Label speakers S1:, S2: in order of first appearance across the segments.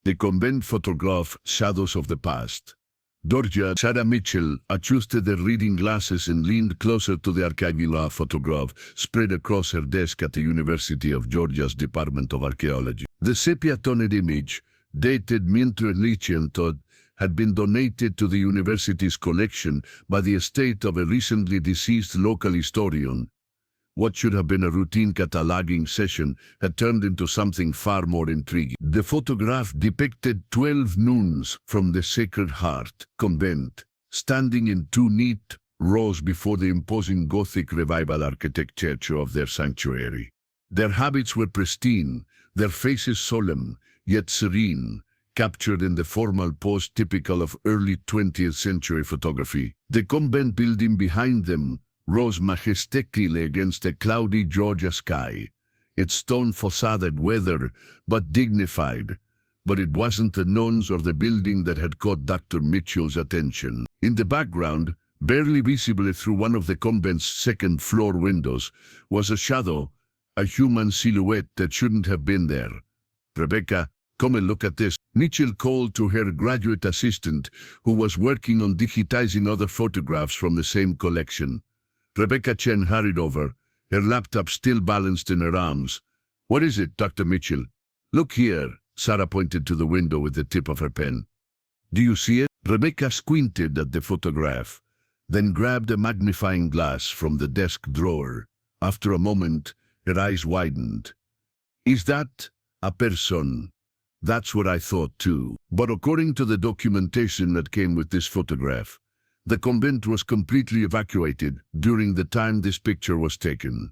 S1: The convent photograph, Shadows of the Past. Sarah Mitchell adjusted her reading glasses and leaned closer to the archival photograph spread across her desk at the University of Georgia's Department of Archaeology. The sepia-toned image, dated Todd, had been donated to the university's collection by the estate of a recently deceased local historian. What should have been a routine cataloging session had turned into something far more intriguing. The photograph depicted 12 nuns from the Sacred Heart convent, standing in two neat rows before the imposing Gothic Revival architecture of their sanctuary. Their habits were pristine, their faces solemn, yet serene, captured in the formal pose typical of early 20th century photography. The convent building behind them rose majestically against a cloudy Georgia sky, its stone facade weathered but dignified. But it wasn't the nuns or the building that had caught Dr. Mitchell's attention. In the background, barely visible through one of the convent's second-floor windows, was a shadow, a human silhouette that shouldn't have been there. "Rebecca, come and look at this," Mitchell called to her graduate assistant, who was working on digitizing other photographs from the same collection. Rebecca Chen hurried over, her laptop still balanced in her arms. "What is it, Dr. Mitchell?" "Look here," Sarah pointed to the window with the tip of her pen. "Do you see it?" Rebecca squinted at the photograph, then grabbed a magnifying glass from the desk drawer. After a moment, her eyes widened. "Is that a person?" "That's what I thought too. But according to the documentation that came with this photograph, the convent was completely evacuated during the time this picture was taken.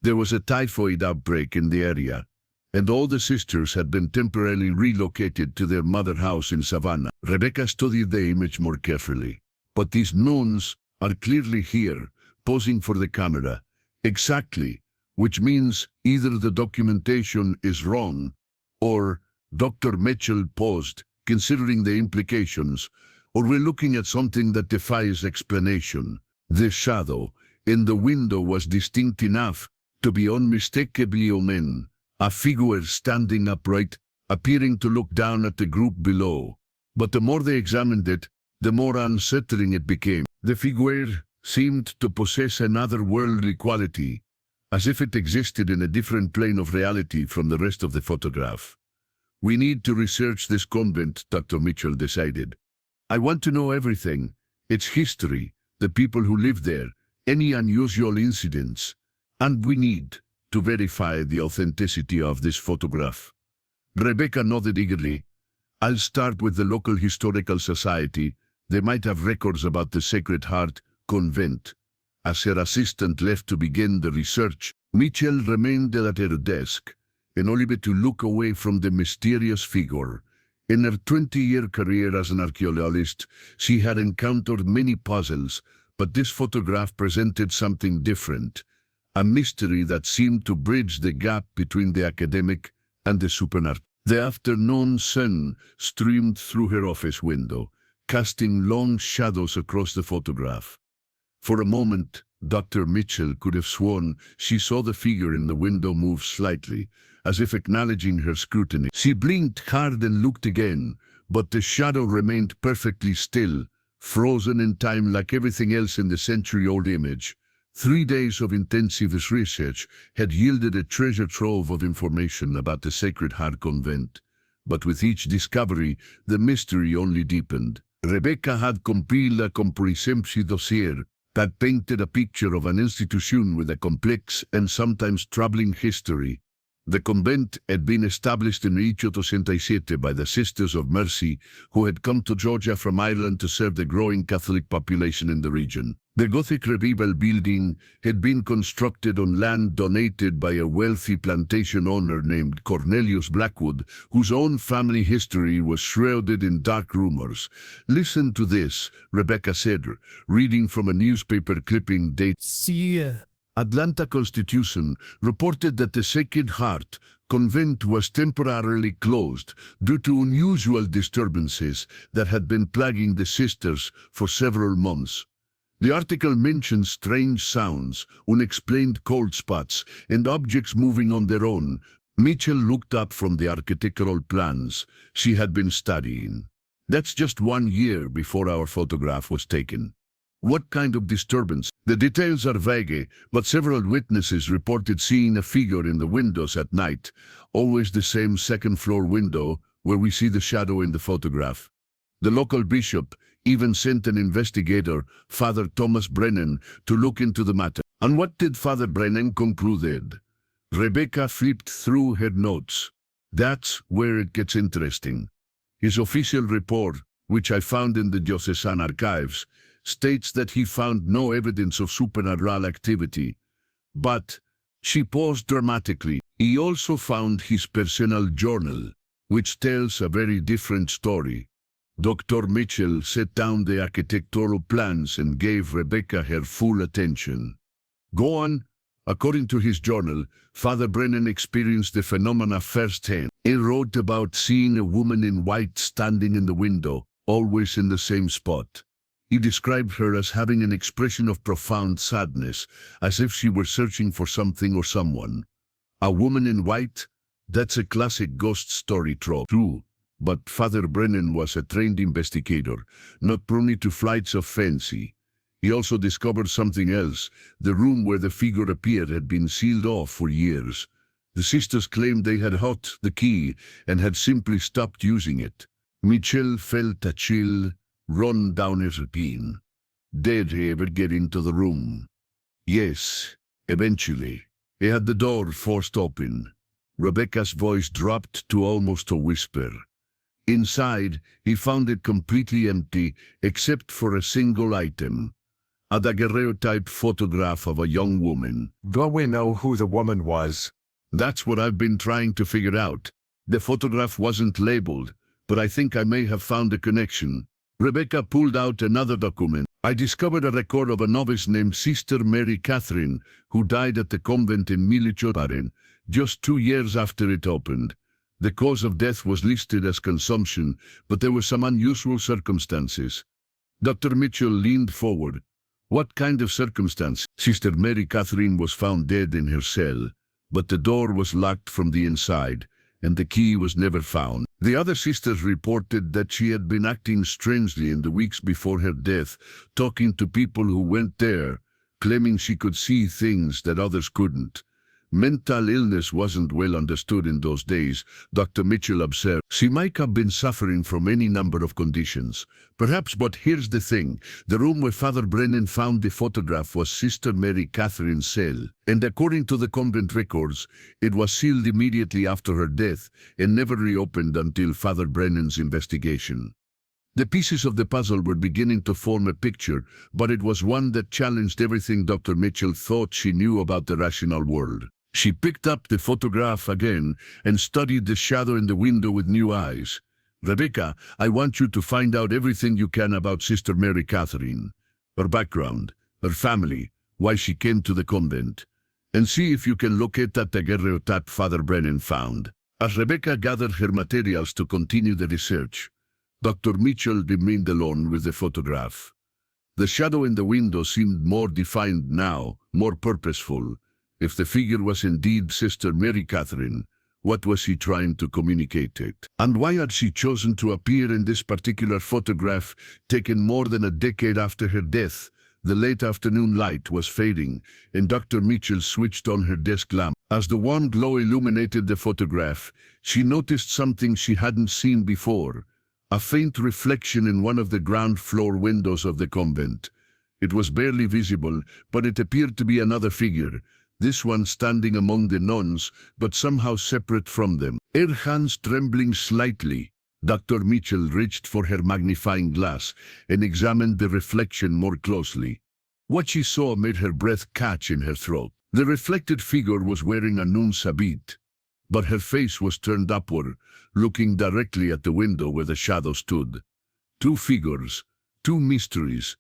S1: There was a typhoid outbreak in the area, and all the sisters had been temporarily relocated to their mother house in Savannah. Rebecca studied the image more carefully. "But these nuns are clearly here, posing for the camera." "Exactly, which means either the documentation is wrong, or," Dr. Mitchell paused, considering the implications, "or we're looking at something that defies explanation." The shadow in the window was distinct enough to be unmistakably omen, a figure standing upright, appearing to look down at the group below. But the more they examined it, the more unsettling it became. The figure seemed to possess an otherworldly quality, as if it existed in a different plane of reality from the rest of the photograph. "We need to research this convent," Dr. Mitchell decided. "I want to know everything, its history, the people who live there, any unusual incidents. And we need to verify the authenticity of this photograph." Rebecca nodded eagerly. "I'll start with the local historical society. They might have records about the Sacred Heart convent." As her assistant left to begin the research, Mitchell remained at her desk, unable to look away from the mysterious figure. In her 20-year career as an archaeologist, she had encountered many puzzles, but this photograph presented something different, a mystery that seemed to bridge the gap between the academic and the supernatural. The afternoon sun streamed through her office window, casting long shadows across the photograph. For a moment, Dr. Mitchell could have sworn she saw the figure in the window move slightly, as if acknowledging her scrutiny. She blinked hard and looked again, but the shadow remained perfectly still, frozen in time like everything else in the century-old image. 3 days of intensive research had yielded a treasure trove of information about the Sacred Heart convent. But with each discovery, the mystery only deepened. Rebecca had compiled a comprehensive dossier that painted a picture of an institution with a complex and sometimes troubling history. The convent had been established in 1887 by the Sisters of Mercy, who had come to Georgia from Ireland to serve the growing Catholic population in the region. The Gothic Revival building had been constructed on land donated by a wealthy plantation owner named Cornelius Blackwood, whose own family history was shrouded in dark rumors. "Listen to this," Rebecca said, reading from a newspaper clipping dated Atlanta Constitution reported that the Sacred Heart convent was temporarily closed due to unusual disturbances that had been plaguing the sisters for several months. The article mentions strange sounds, unexplained cold spots, and objects moving on their own, Mitchell looked up from the architectural plans she had been studying. That's just 1 year before our photograph was taken. What kind of disturbance? The details are vague, but several witnesses reported seeing a figure in the windows at night, always the same second-floor window where we see the shadow in the photograph. The local bishop even sent an investigator, Father Thomas Brennan, to look into the matter. And what did Father Brennan conclude? Rebecca flipped through her notes. That's where it gets interesting. His official report, which I found in the diocesan archives, states that he found no evidence of supernatural activity. But, she paused dramatically, he also found his personal journal, which tells a very different story. Dr. Mitchell set down the architectural plans and gave Rebecca her full attention. Go on. According to his journal, Father Brennan experienced the phenomena firsthand. He wrote about seeing a woman in white standing in the window, always in the same spot. He described her as having an expression of profound sadness, as if she were searching for something or someone. A woman in white? That's a classic ghost story trope. True, but Father Brennan was a trained investigator, not prone to flights of fancy. He also discovered something else. The room where the figure appeared had been sealed off for years. The sisters claimed they had hot the key and had simply stopped using it. Mitchell felt a chill run down his spine. Did he ever get into the room? Yes, eventually. He had the door forced open. Rebecca's voice dropped to almost a whisper. Inside, he found it completely empty, except for a single item. A daguerreotype photograph of a young woman.
S2: Do we know who the woman was?
S1: That's what I've been trying to figure out. The photograph wasn't labeled, but I think I may have found a connection. Rebecca pulled out another document. I discovered a record of a novice named Sister Mary Catherine, who died at the convent in Milichoparen, just 2 years after it opened. The cause of death was listed as consumption, but there were some unusual circumstances. Dr. Mitchell leaned forward. What kind of circumstance? Sister Mary Catherine was found dead in her cell, but the door was locked from the inside, and the key was never found. The other sisters reported that she had been acting strangely in the weeks before her death, talking to people who went there, claiming she could see things that others couldn't. Mental illness wasn't well understood in those days, Dr. Mitchell observed. She might have been suffering from any number of conditions. Perhaps, but here's the thing. The room where Father Brennan found the photograph was Sister Mary Catherine's cell, and according to the convent records, it was sealed immediately after her death and never reopened until Father Brennan's investigation. The pieces of the puzzle were beginning to form a picture, but it was one that challenged everything Dr. Mitchell thought she knew about the rational world. She picked up the photograph again and studied the shadow in the window with new eyes. Rebecca, I want you to find out everything you can about Sister Mary Catherine, her background, her family, why she came to the convent, and see if you can locate that daguerreotype Father Brennan found. As Rebecca gathered her materials to continue the research, Dr. Mitchell remained alone with the photograph. The shadow in the window seemed more defined now, more purposeful. If the figure was indeed Sister Mary Catherine, what was she trying to communicate it? And why had she chosen to appear in this particular photograph, taken more than a decade after her death? The late afternoon light was fading, and Dr. Mitchell switched on her desk lamp. As the warm glow illuminated the photograph, she noticed something she hadn't seen before. A faint reflection in one of the ground floor windows of the convent. It was barely visible, but it appeared to be another figure. This one standing among the nuns, but somehow separate from them. Her hands trembling slightly, Dr. Mitchell reached for her magnifying glass and examined the reflection more closely. What she saw made her breath catch in her throat. The reflected figure was wearing a nun's habit, but her face was turned upward, looking directly at the window where the shadow stood. Two figures, two mysteries,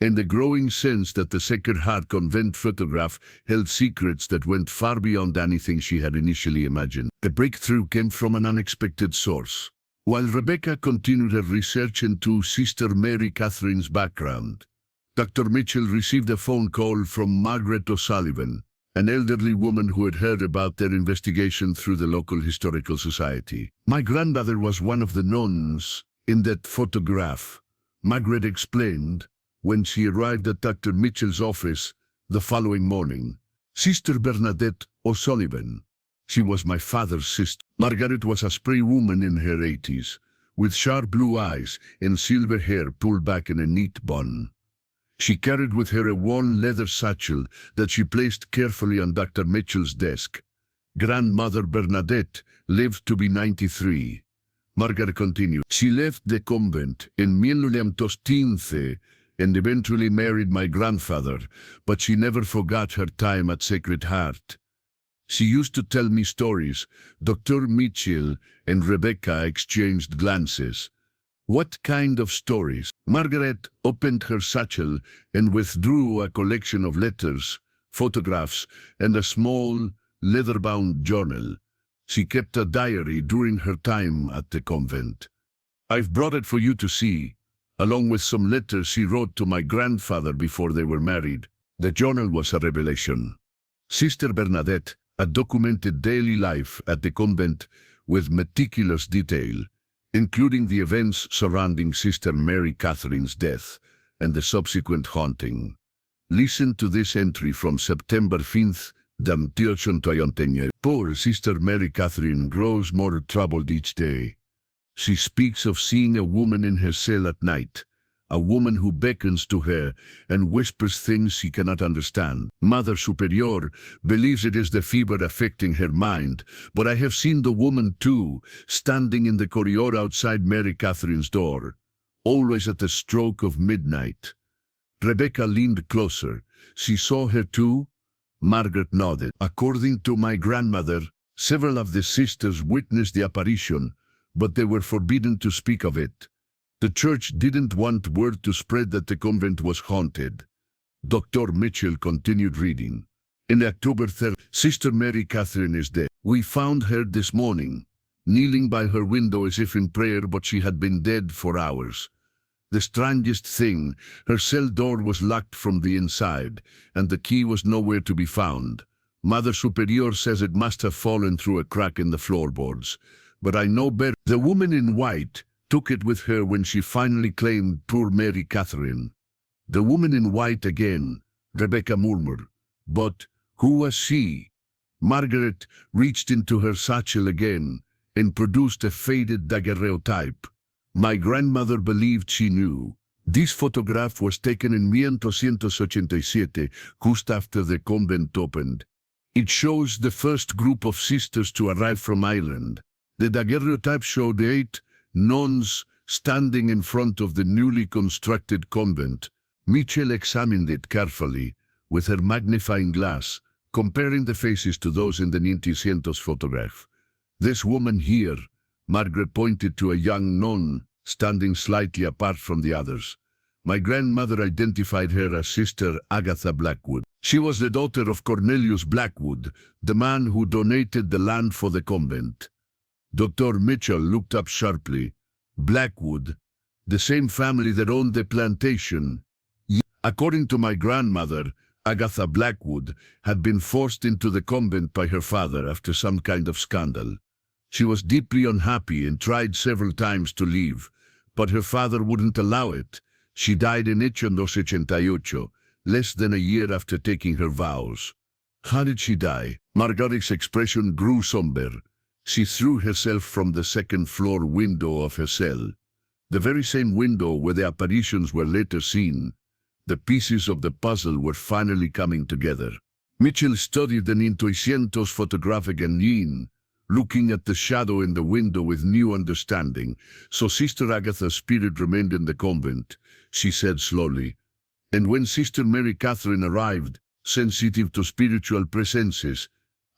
S1: and the growing sense that the Sacred Heart convent photograph held secrets that went far beyond anything she had initially imagined. The breakthrough came from an unexpected source. While Rebecca continued her research into Sister Mary Catherine's background, Dr. Mitchell received a phone call from Margaret O'Sullivan, an elderly woman who had heard about their investigation through the local historical society. My grandmother was one of the nuns in that photograph, Margaret explained when she arrived at Dr. Mitchell's office the following morning. Sister Bernadette O'Sullivan. She was my father's sister. Margaret was a spry woman in her 80s, with sharp blue eyes and silver hair pulled back in a neat bun. She carried with her a worn leather satchel that she placed carefully on Dr. Mitchell's desk. Grandmother Bernadette lived to be 93. Margaret continued. She left the convent in 1915 and eventually married my grandfather, but she never forgot her time at Sacred Heart. She used to tell me stories. Dr. Mitchell and Rebecca exchanged glances. What kind of stories? Margaret opened her satchel and withdrew a collection of letters, photographs, and a small, leather-bound journal. She kept a diary during her time at the convent. I've brought it for you to see, along with some letters she wrote to my grandfather before they were married. The journal was a revelation. Sister Bernadette had documented daily life at the convent with meticulous detail, including the events surrounding Sister Mary Catherine's death and the subsequent haunting. Listen to this entry from September 5th, 1821. Poor Sister Mary Catherine grows more troubled each day. She speaks of seeing a woman in her cell at night, a woman who beckons to her and whispers things she cannot understand. Mother Superior believes it is the fever affecting her mind, but I have seen the woman too, standing in the corridor outside Mary Catherine's door, always at the stroke of midnight. Rebecca leaned closer. She saw her too? Margaret nodded. According to my grandmother, several of the sisters witnessed the apparition, but they were forbidden to speak of it. The church didn't want word to spread that the convent was haunted. Dr. Mitchell continued reading. In October 3rd, Sister Mary Catherine is dead. We found her this morning, kneeling by her window as if in prayer, but she had been dead for hours. The strangest thing, her cell door was locked from the inside, and the key was nowhere to be found. Mother Superior says it must have fallen through a crack in the floorboards. But I know better. The woman in white took it with her when she finally claimed poor Mary Catherine. The woman in white again, Rebecca murmured. But who was she? Margaret reached into her satchel again and produced a faded daguerreotype. My grandmother believed she knew. This photograph was taken in 1887, just after the convent opened. It shows the first group of sisters to arrive from Ireland. The daguerreotype showed 8 nuns standing in front of the newly constructed convent. Mitchell examined it carefully with her magnifying glass, comparing the faces to those in the 1900 photograph. This woman here, Margaret pointed to a young nun standing slightly apart from the others. My grandmother identified her as Sister Agatha Blackwood. She was the daughter of Cornelius Blackwood, the man who donated the land for the convent. Dr. Mitchell looked up sharply. Blackwood, the same family that owned the plantation. According to my grandmother, Agatha Blackwood had been forced into the convent by her father after some kind of scandal. She was deeply unhappy and tried several times to leave, but her father wouldn't allow it. She died in 1888, less than a year after taking her vows. How did she die? Margaret's expression grew somber. She threw herself from the second-floor window of her cell, the very same window where the apparitions were later seen. The pieces of the puzzle were finally coming together. Mitchell studied the 1900 photograph again, looking at the shadow in the window with new understanding. So Sister Agatha's spirit remained in the convent, she said slowly. And when Sister Mary Catherine arrived, sensitive to spiritual presences,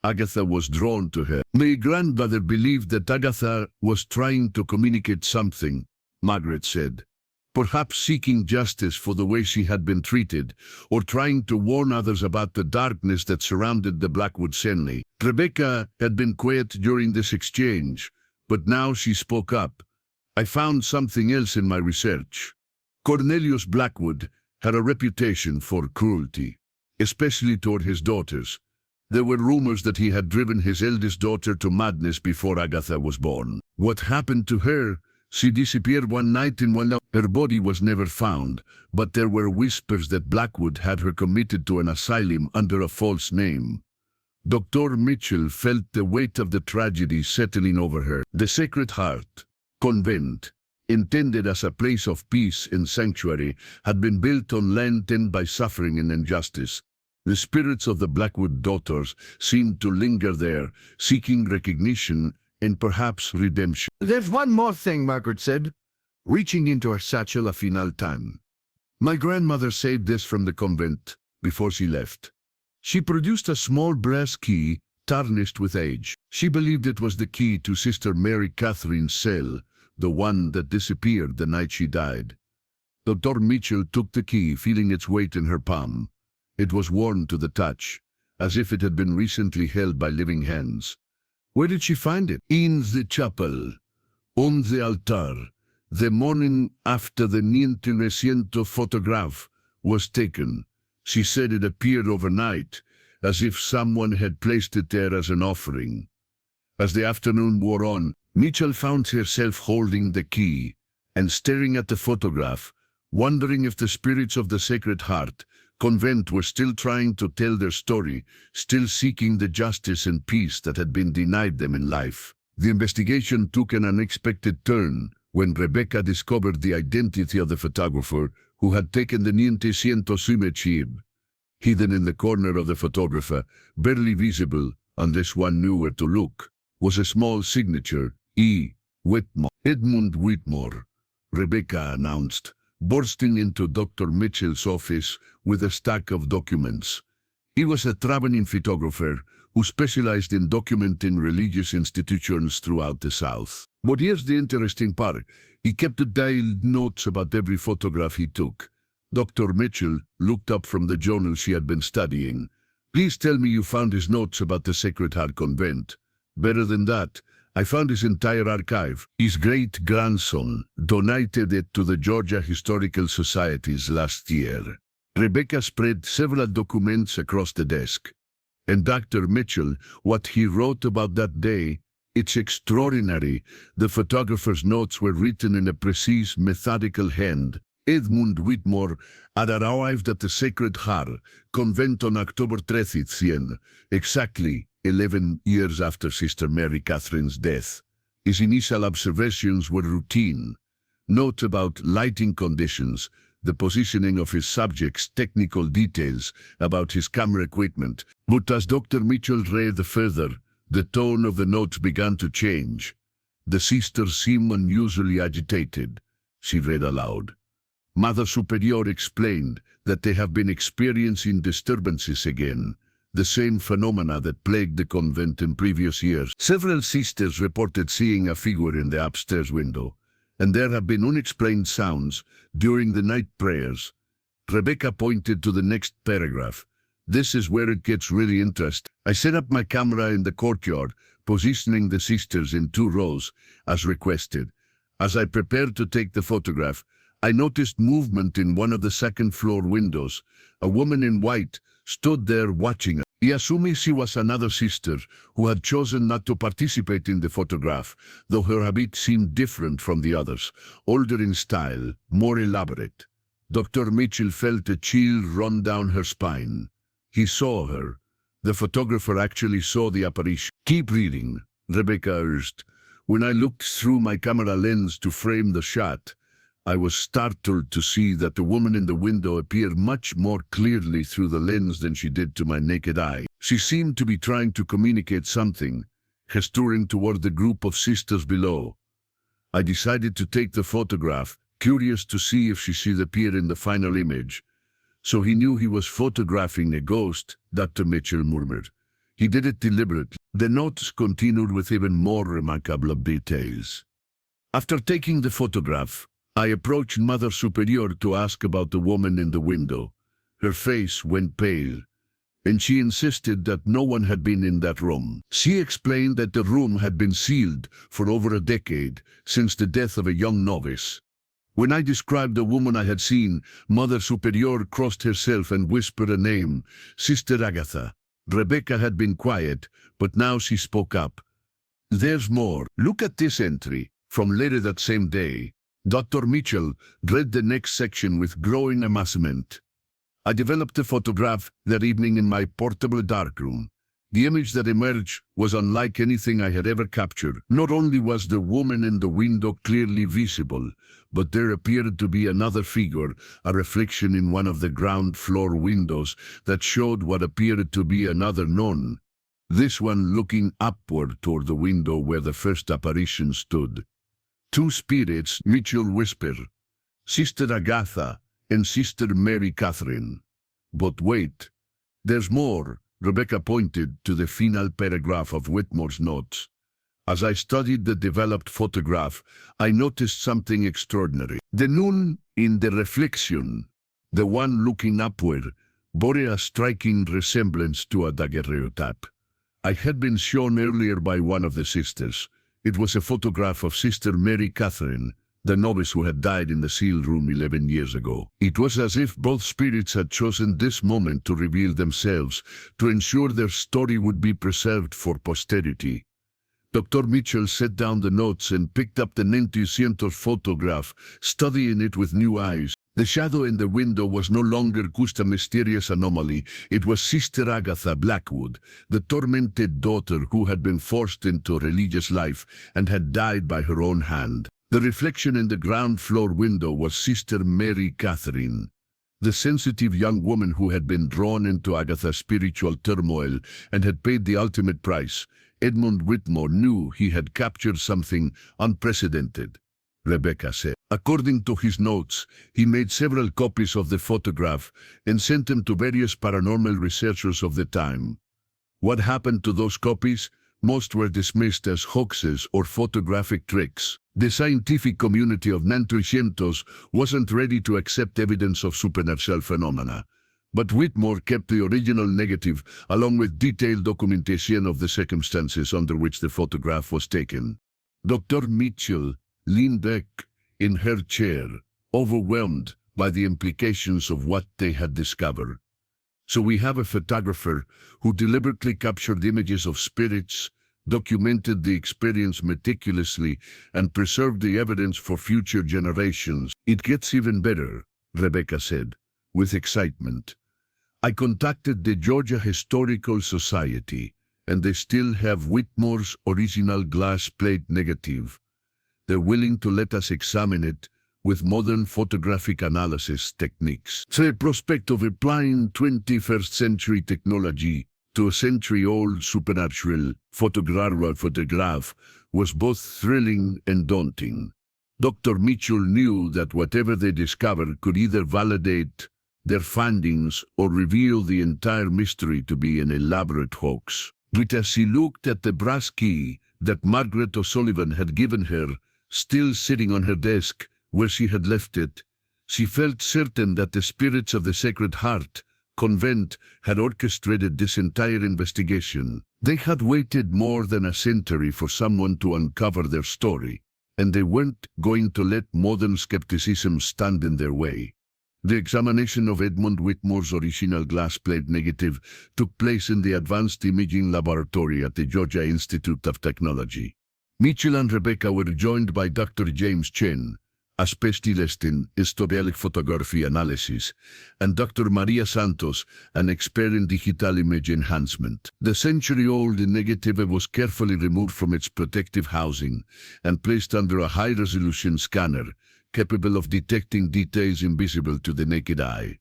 S1: Agatha was drawn to her. My grandmother believed that Agatha was trying to communicate something, Margaret said. Perhaps seeking justice for the way she had been treated, or trying to warn others about the darkness that surrounded the Blackwood family. Rebecca had been quiet during this exchange, but now she spoke up. I found something else in my research. Cornelius Blackwood had a reputation for cruelty, especially toward his daughters. There were rumors that he had driven his eldest daughter to madness before Agatha was born. What happened to her? She disappeared one night in one. Her body was never found, but there were whispers that Blackwood had her committed to an asylum under a false name. Dr. Mitchell felt the weight of the tragedy settling over her. The Sacred Heart convent, intended as a place of peace and sanctuary, had been built on land tanned by suffering and injustice. The spirits of the Blackwood daughters seemed to linger there, seeking recognition and perhaps redemption.
S2: There's one more thing, Margaret said, reaching into her satchel a final time.
S1: My grandmother saved this from the convent before she left. She produced a small brass key, tarnished with age. She believed it was the key to Sister Mary Catherine's cell, the one that disappeared the night she died. Dr. Mitchell took the key, feeling its weight in her palm. It was worn to the touch, as if it had been recently held by living hands. Where did she find it? In the chapel, on the altar, the morning after the 1900 photograph was taken. She said it appeared overnight, as if someone had placed it there as an offering. As the afternoon wore on, Mitchell found herself holding the key and staring at the photograph, wondering if the spirits of the Sacred Heart convent were still trying to tell their story, still seeking the justice and peace that had been denied them in life. The investigation took an unexpected turn when Rebecca discovered the identity of the photographer who had taken the 1900 image. Hidden in the corner of the photographer, barely visible unless one knew where to look, was a small signature, E. Whitmore. Edmund Whitmore, Rebecca announced, bursting into Dr. Mitchell's office with a stack of documents. He was a traveling photographer who specialized in documenting religious institutions throughout the South. But here's the interesting part. He kept detailed notes about every photograph he took. Dr. Mitchell looked up from the journal she had been studying. Please tell me you found his notes about the Sacred Heart Convent. Better than that, I found his entire archive. His great-grandson donated it to the Georgia Historical Societies last year. Rebecca spread several documents across the desk. And Dr. Mitchell, what he wrote about that day, it's extraordinary. The photographer's notes were written in a precise, methodical hand. Edmund Whitmore had arrived at the Sacred Heart convent on October 30th, exactly 11 years after Sister Mary Catherine's death. His initial observations were routine. Notes about lighting conditions, the positioning of his subjects, technical details about his camera equipment. But as Dr. Mitchell read further, the tone of the notes began to change. The sisters seemed unusually agitated. She read aloud. Mother Superior explained that they have been experiencing disturbances again, the same phenomena that plagued the convent in previous years. Several sisters reported seeing a figure in the upstairs window, and there have been unexplained sounds during the night prayers. Rebecca pointed to the next paragraph. This is where it gets really interesting. I set up my camera in the courtyard, positioning the sisters in 2 rows, as requested. As I prepared to take the photograph, I noticed movement in one of the second-floor windows. A woman in white stood there watching us. He assumed she was another sister who had chosen not to participate in the photograph, though her habit seemed different from the others, older in style, more elaborate. Dr. Mitchell felt a chill run down her spine. He saw her. The photographer actually saw the apparition. Keep reading, Rebecca urged. When I looked through my camera lens to frame the shot, I was startled to see that the woman in the window appeared much more clearly through the lens than she did to my naked eye. She seemed to be trying to communicate something, gesturing toward the group of sisters below. I decided to take the photograph, curious to see if she should appear in the final image. So he knew he was photographing a ghost, Dr. Mitchell murmured. He did it deliberately. The notes continued with even more remarkable details. After taking the photograph, I approached Mother Superior to ask about the woman in the window. Her face went pale, and she insisted that no one had been in that room. She explained that the room had been sealed for over a decade, since the death of a young novice. When I described the woman I had seen, Mother Superior crossed herself and whispered a name, Sister Agatha. Rebecca had been quiet, but now she spoke up. There's more. Look at this entry. From later that same day, Dr. Mitchell read the next section with growing amazement. I developed a photograph that evening in my portable darkroom. The image that emerged was unlike anything I had ever captured. Not only was the woman in the window clearly visible, but there appeared to be another figure, a reflection in one of the ground floor windows that showed what appeared to be another nun. This one looking upward toward the window where the first apparition stood. Two spirits, Mitchell whispered, Sister Agatha and Sister Mary Catherine. But wait, there's more. Rebecca pointed to the final paragraph of Whitmore's notes. As I studied the developed photograph, I noticed something extraordinary. The nun in the reflection, the one looking upward, bore a striking resemblance to a daguerreotype. I had been shown earlier by one of the sisters. It was a photograph of Sister Mary Catherine, the novice who had died in the sealed room 11 years ago. It was as if both spirits had chosen this moment to reveal themselves, to ensure their story would be preserved for posterity. Dr. Mitchell set down the notes and picked up the 1900 photograph, studying it with new eyes. The shadow in the window was no longer just a mysterious anomaly. It was Sister Agatha Blackwood, the tormented daughter who had been forced into religious life and had died by her own hand. The reflection in the ground floor window was Sister Mary Catherine, the sensitive young woman who had been drawn into Agatha's spiritual turmoil and had paid the ultimate price. Edmund Whitmore knew he had captured something unprecedented, Rebecca said. According to his notes, he made several copies of the photograph and sent them to various paranormal researchers of the time. What happened to those copies? Most were dismissed as hoaxes or photographic tricks. The scientific community of 1900 wasn't ready to accept evidence of supernatural phenomena. But Whitmore kept the original negative, along with detailed documentation of the circumstances under which the photograph was taken. Dr. Mitchell leaned back in her chair, overwhelmed by the implications of what they had discovered. So we have a photographer who deliberately captured images of spirits, documented the experience meticulously, and preserved the evidence for future generations. It gets even better, Rebecca said, with excitement. I contacted the Georgia Historical Society, and they still have Whitmore's original glass plate negative. They're willing to let us examine it with modern photographic analysis techniques. The prospect of applying 21st century technology to a century-old supernatural photograph was both thrilling and daunting. Dr. Mitchell knew that whatever they discovered could either validate their findings or reveal the entire mystery to be an elaborate hoax. But as she looked at the brass key that Margaret O'Sullivan had given her, still sitting on her desk where she had left it, she felt certain that the spirits of the Sacred Heart convent had orchestrated this entire investigation. They had waited more than a century for someone to uncover their story, and they weren't going to let modern skepticism stand in their way. The examination of Edmund Whitmore's original glass plate negative took place in the Advanced Imaging Laboratory at the Georgia Institute of Technology. Mitchell and Rebecca were joined by Dr. James Chen, a specialist in historical photography analysis, and Dr. Maria Santos, an expert in digital image enhancement. The century-old negative was carefully removed from its protective housing and placed under a high-resolution scanner, capable of detecting details invisible to the naked eye.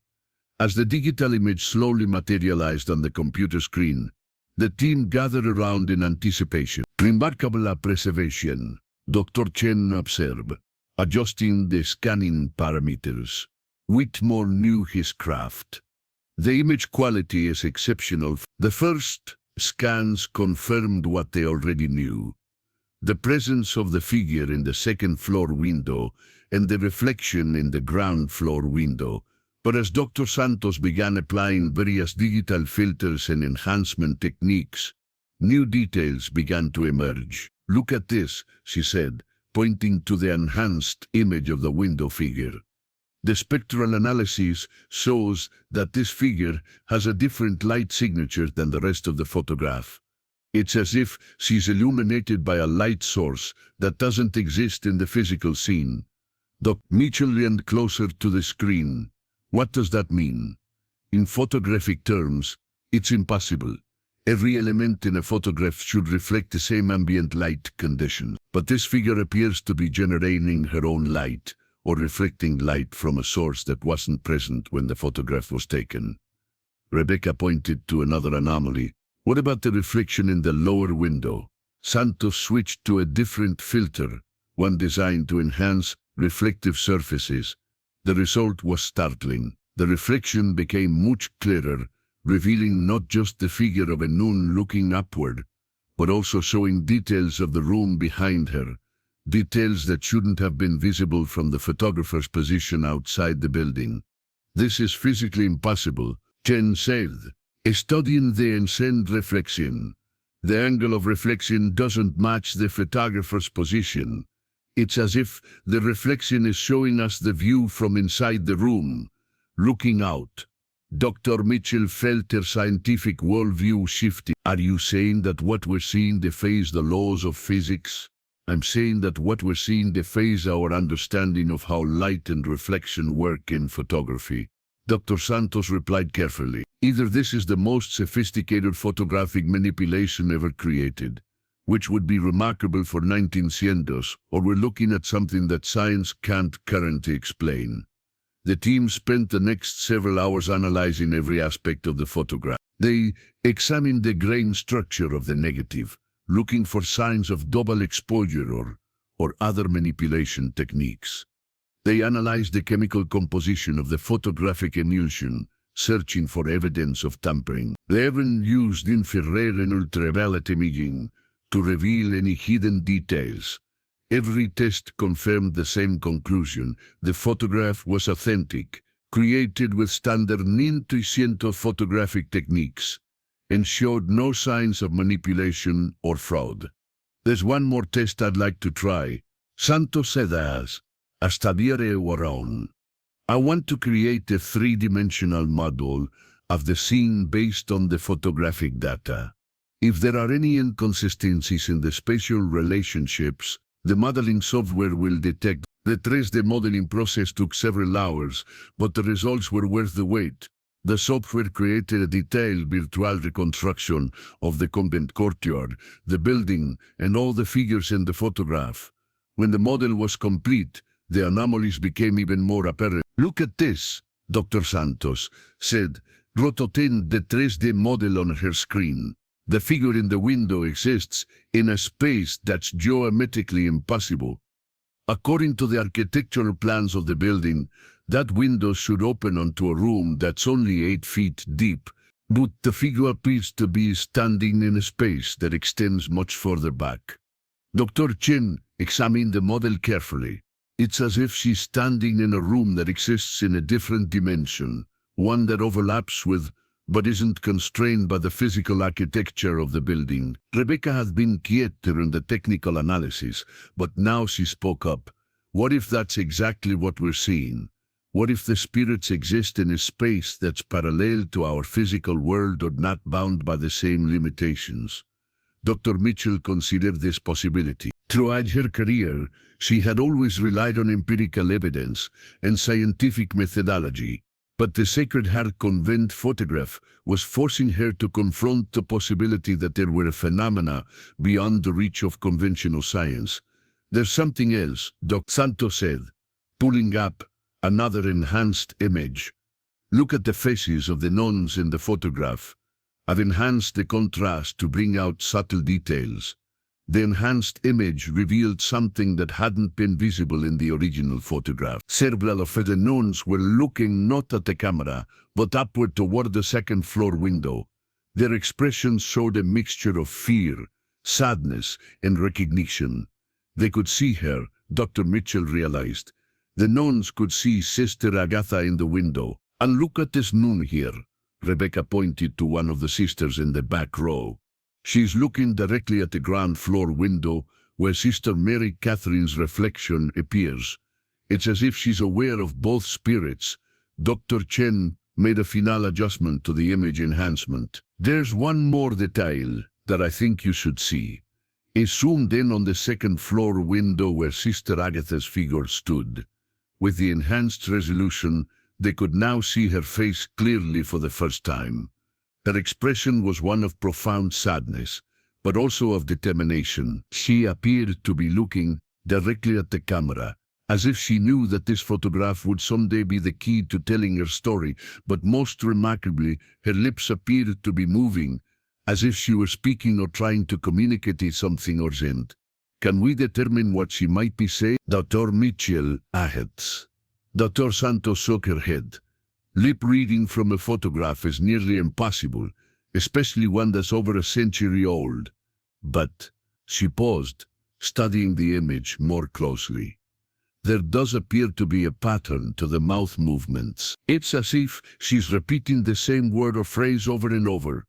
S1: As the digital image slowly materialized on the computer screen, the team gathered around in anticipation. Remarkable preservation, Dr. Chen observed, adjusting the scanning parameters. Whitmore knew his craft. The image quality is exceptional. The first scans confirmed what they already knew. The presence of the figure in the second floor window and the reflection in the ground floor window. But as Dr. Santos began applying various digital filters and enhancement techniques, new details began to emerge. Look at this, she said, pointing to the enhanced image of the window figure. The spectral analysis shows that this figure has a different light signature than the rest of the photograph. It's as if she's illuminated by a light source that doesn't exist in the physical scene. Dr. Mitchell leaned closer to the screen. What does that mean? In photographic terms, it's impossible. Every element in a photograph should reflect the same ambient light conditions. But this figure appears to be generating her own light, or reflecting light from a source that wasn't present when the photograph was taken. Rebecca pointed to another anomaly. What about the reflection in the lower window? Santos switched to a different filter, one designed to enhance reflective surfaces. The result was startling. The reflection became much clearer, revealing not just the figure of a nun looking upward, but also showing details of the room behind her, details that shouldn't have been visible from the photographer's position outside the building. This is physically impossible, Chen said. Studying the instant reflection. The angle of reflection doesn't match the photographer's position. It's as if the reflection is showing us the view from inside the room, looking out. Dr. Mitchell felt her scientific worldview shifting. Are you saying that what we're seeing defies the laws of physics? I'm saying that what we're seeing defies our understanding of how light and reflection work in photography. Dr. Santos replied carefully. Either this is the most sophisticated photographic manipulation ever created, which would be remarkable for 1900s, or we're looking at something that science can't currently explain. The team spent the next several hours analyzing every aspect of the photograph. They examined the grain structure of the negative, looking for signs of double exposure or other manipulation techniques. They analyzed the chemical composition of the photographic emulsion, searching for evidence of tampering. They even used infrared and ultraviolet imaging to reveal any hidden details. Every test confirmed the same conclusion. The photograph was authentic, created with standard 900 photographic techniques, and showed no signs of manipulation or fraud. There's one more test I'd like to try, Santos said as a studiare around. I want to create a three-dimensional model of the scene based on the photographic data. If there are any inconsistencies in the spatial relationships, the modeling software will detect. The 3D modeling process took several hours, but the results were worth the wait. The software created a detailed virtual reconstruction of the convent courtyard, the building, and all the figures in the photograph. When the model was complete, the anomalies became even more apparent. Look at this, Dr. Santos said, rotating the 3D model on her screen. The figure in the window exists in a space that's geometrically impossible. According to the architectural plans of the building, that window should open onto a room that's only 8 feet deep, but the figure appears to be standing in a space that extends much further back. Dr. Chen examined the model carefully. It's as if she's standing in a room that exists in a different dimension, one that overlaps with, but isn't constrained by the physical architecture of the building. Rebecca had been quiet during the technical analysis, but now she spoke up. What if that's exactly what we're seeing? What if the spirits exist in a space that's parallel to our physical world or not bound by the same limitations? Dr. Mitchell considered this possibility. Throughout her career, she had always relied on empirical evidence and scientific methodology, but the Sacred Heart Convent photograph was forcing her to confront the possibility that there were phenomena beyond the reach of conventional science. There's something else, Dr. Santos said, pulling up another enhanced image. Look at the faces of the nuns in the photograph. I've enhanced the contrast to bring out subtle details. The enhanced image revealed something that hadn't been visible in the original photograph. Several of the nuns were looking not at the camera, but upward toward the second-floor window. Their expressions showed a mixture of fear, sadness, and recognition. They could see her, Dr. Mitchell realized. The nuns could see Sister Agatha in the window. And look at this nun here. Rebecca pointed to one of the sisters in the back row. She's looking directly at the ground floor window where Sister Mary Catherine's reflection appears. It's as if she's aware of both spirits. Dr. Chen made a final adjustment to the image enhancement. There's one more detail that I think you should see. It zoomed in on the second-floor window where Sister Agatha's figure stood. With the enhanced resolution, they could now see her face clearly for the first time. Her expression was one of profound sadness, but also of determination. She appeared to be looking directly at the camera, as if she knew that this photograph would someday be the key to telling her story, but most remarkably, her lips appeared to be moving, as if she were speaking or trying to communicate something urgent. Can we determine what she might be saying? Dr. Mitchell ahets. Dr. Santos shook her head. Lip reading from a photograph is nearly impossible, especially one that's over a century old. But she paused, studying the image more closely. There does appear to be a pattern to the mouth movements. It's as if she's repeating the same word or phrase over and over.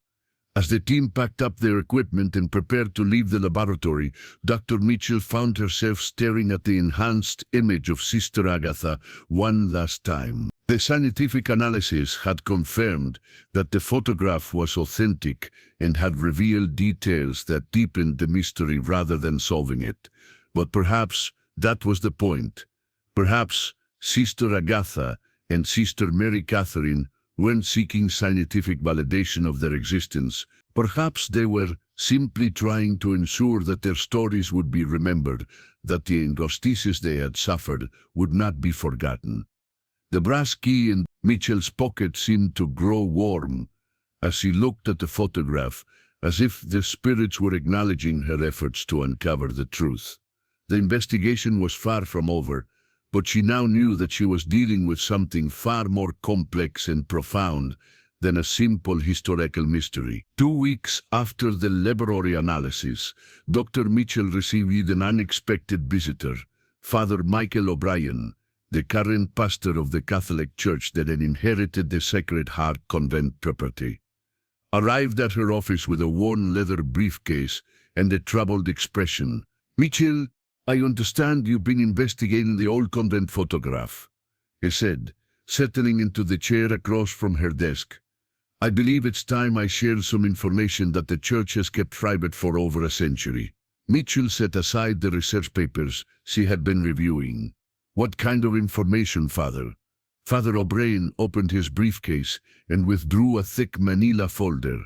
S1: As the team packed up their equipment and prepared to leave the laboratory, Dr. Mitchell found herself staring at the enhanced image of Sister Agatha one last time. The scientific analysis had confirmed that the photograph was authentic and had revealed details that deepened the mystery rather than solving it. But perhaps that was the point. Perhaps Sister Agatha and Sister Mary Catherine weren't seeking scientific validation of their existence. Perhaps they were simply trying to ensure that their stories would be remembered, that the injustices they had suffered would not be forgotten. The brass key in Mitchell's pocket seemed to grow warm as he looked at the photograph, as if the spirits were acknowledging her efforts to uncover the truth. The investigation was far from over, but she now knew that she was dealing with something far more complex and profound than a simple historical mystery. 2 weeks after the laboratory analysis, Dr. Mitchell received an unexpected visitor, Father Michael O'Brien, the current pastor of the Catholic Church that had inherited the Sacred Heart convent property. Arrived at her office with a worn leather briefcase and a troubled expression. "Mitchell, I understand you've been investigating the old convent photograph," he said, settling into the chair across from her desk. "I believe it's time I shared some information that the church has kept private for over a century." Mitchell set aside the research papers she had been reviewing. "What kind of information, Father?" Father O'Brien opened his briefcase and withdrew a thick manila folder.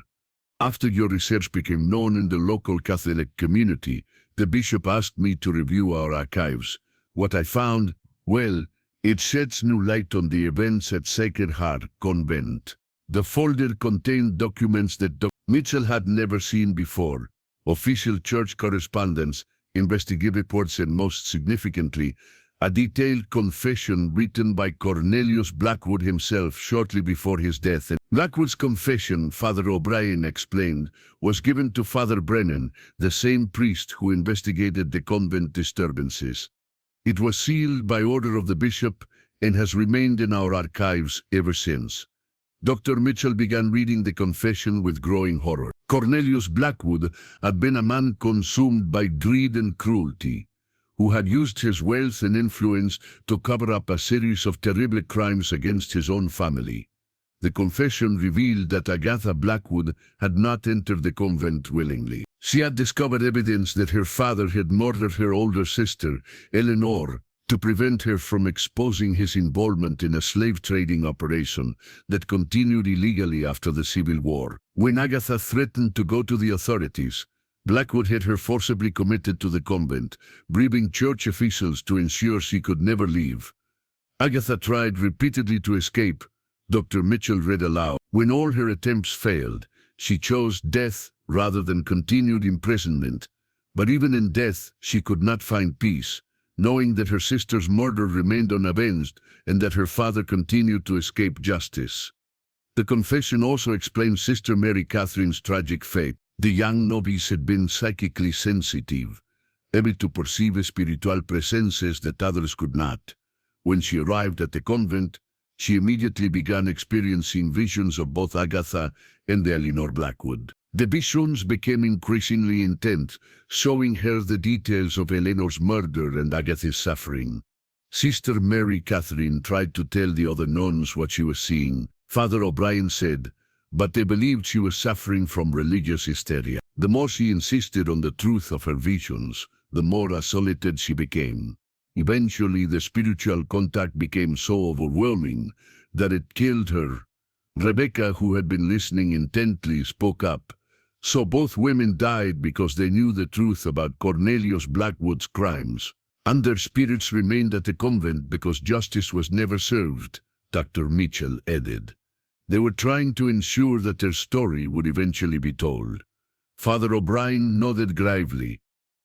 S1: "After your research became known in the local Catholic community, the bishop asked me to review our archives. What I found, well, it sheds new light on the events at Sacred Heart Convent." The folder contained documents that Dr. Mitchell had never seen before, official church correspondence, investigative reports, and most significantly, a detailed confession written by Cornelius Blackwood himself shortly before his death. And Blackwood's confession, Father O'Brien explained, was given to Father Brennan, the same priest who investigated the convent disturbances. It was sealed by order of the bishop and has remained in our archives ever since. Dr. Mitchell began reading the confession with growing horror. Cornelius Blackwood had been a man consumed by greed and cruelty, who had used his wealth and influence to cover up a series of terrible crimes against his own family. The confession revealed that Agatha Blackwood had not entered the convent willingly. She had discovered evidence that her father had murdered her older sister, Eleanor, to prevent her from exposing his involvement in a slave-trading operation that continued illegally after the Civil War. When Agatha threatened to go to the authorities, Blackwood had her forcibly committed to the convent, bribing church officials to ensure she could never leave. Agatha tried repeatedly to escape, Dr. Mitchell read aloud. When all her attempts failed, she chose death rather than continued imprisonment. But even in death, she could not find peace, knowing that her sister's murder remained unavenged and that her father continued to escape justice. The confession also explains Sister Mary Catherine's tragic fate. The young novice had been psychically sensitive, able to perceive spiritual presences that others could not. When she arrived at the convent, she immediately began experiencing visions of both Agatha and Eleanor Blackwood. The visions became increasingly intense, showing her the details of Eleanor's murder and Agatha's suffering. Sister Mary Catherine tried to tell the other nuns what she was seeing. Father O'Brien said, but they believed she was suffering from religious hysteria. The more she insisted on the truth of her visions, the more isolated she became. Eventually, the spiritual contact became so overwhelming that it killed her. Rebecca, who had been listening intently, spoke up. So both women died because they knew the truth about Cornelius Blackwood's crimes. And their spirits remained at the convent because justice was never served, Dr. Mitchell added. They were trying to ensure that their story would eventually be told. Father O'Brien nodded gravely.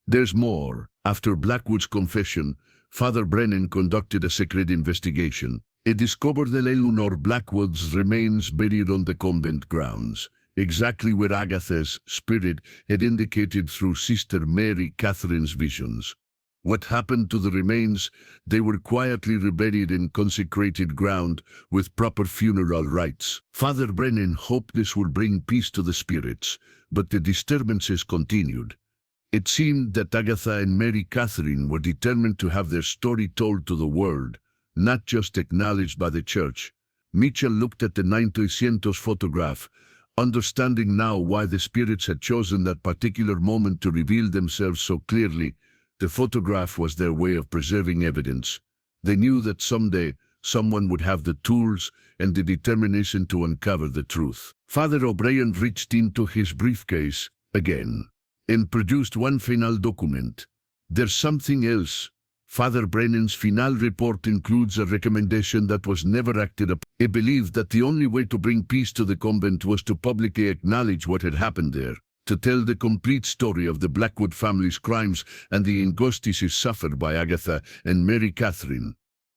S1: There's more. After Blackwood's confession, Father Brennan conducted a secret investigation. He discovered that Eleanor Blackwood's remains buried on the convent grounds, exactly where Agatha's spirit had indicated through Sister Mary Catherine's visions. What happened to the remains? They were quietly reburied in consecrated ground with proper funeral rites. Father Brennan hoped this would bring peace to the spirits, but the disturbances continued. It seemed that Agatha and Mary Catherine were determined to have their story told to the world, not just acknowledged by the church. Mitchell looked at the 900 photograph, understanding now why the spirits had chosen that particular moment to reveal themselves so clearly. The photograph was their way of preserving evidence. They knew that someday someone would have the tools and the determination to uncover the truth. Father O'Brien reached into his briefcase again and produced one final document. There's something else. Father Brennan's final report includes a recommendation that was never acted upon. He believed that the only way to bring peace to the convent was to publicly acknowledge what had happened there, to tell the complete story of the Blackwood family's crimes and the injustices suffered by Agatha and Mary Catherine.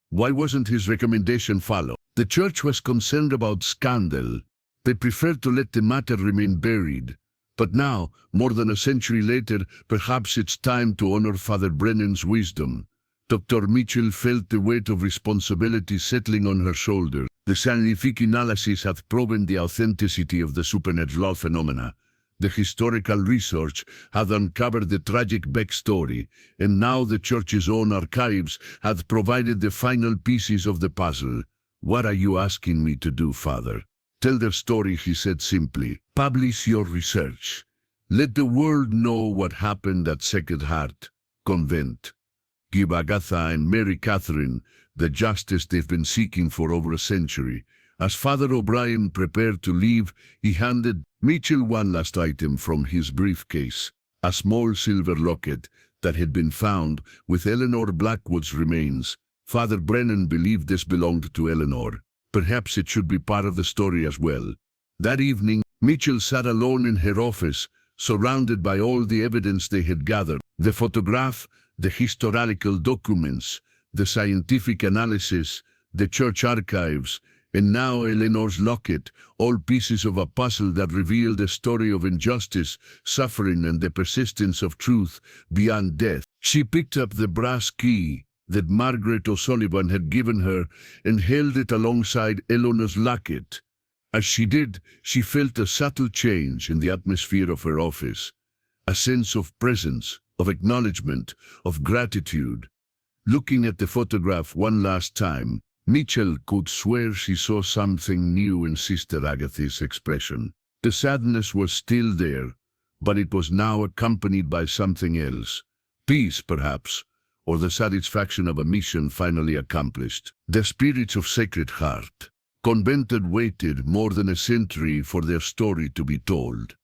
S1: Why wasn't his recommendation followed? The church was concerned about scandal. They preferred to let the matter remain buried. But now, more than a century later, perhaps it's time to honor Father Brennan's wisdom. Dr. Mitchell felt the weight of responsibility settling on her shoulders. The scientific analysis had proven the authenticity of the supernatural phenomena. The historical research had uncovered the tragic backstory, and now the church's own archives had provided the final pieces of the puzzle. What are you asking me to do, Father? Tell their story, he said simply. Publish your research. Let the world know what happened at Sacred Heart Convent. Give Agatha and Mary Catherine the justice they've been seeking for over a century. As Father O'Brien prepared to leave, he handed Mitchell one last item from his briefcase, a small silver locket that had been found with Eleanor Blackwood's remains. Father Brennan believed this belonged to Eleanor. Perhaps it should be part of the story as well. That evening, Mitchell sat alone in her office, surrounded by all the evidence they had gathered. The photograph, the historical documents, the scientific analysis, the church archives, and now Eleanor's locket, all pieces of a puzzle that revealed a story of injustice, suffering, and the persistence of truth beyond death. She picked up the brass key that Margaret O'Sullivan had given her and held it alongside Eleanor's locket. As she did, she felt a subtle change in the atmosphere of her office, a sense of presence, of acknowledgement, of gratitude. Looking at the photograph one last time, Mitchell could swear she saw something new in Sister Agatha's expression. The sadness was still there, but it was now accompanied by something else. Peace, perhaps, or the satisfaction of a mission finally accomplished. The spirits of Sacred Heart Convent had waited more than a century for their story to be told.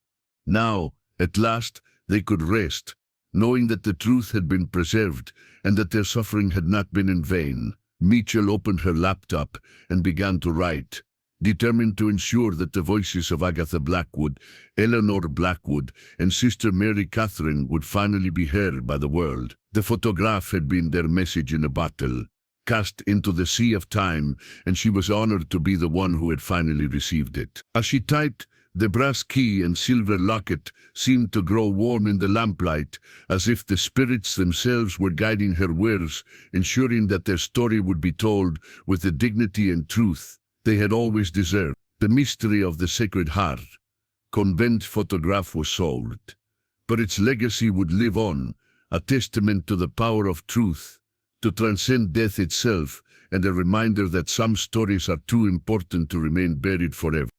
S1: Now, at last, they could rest, knowing that the truth had been preserved and that their suffering had not been in vain. Mitchell opened her laptop and began to write, determined to ensure that the voices of Agatha Blackwood, Eleanor Blackwood, and Sister Mary Catherine would finally be heard by the world. The photograph had been their message in a bottle, cast into the sea of time, and she was honored to be the one who had finally received it. As she typed, the brass key and silver locket seemed to grow warm in the lamplight, as if the spirits themselves were guiding her words, ensuring that their story would be told with the dignity and truth they had always deserved. The mystery of the Sacred Heart Convent photograph was solved, but its legacy would live on, a testament to the power of truth, to transcend death itself, and a reminder that some stories are too important to remain buried forever.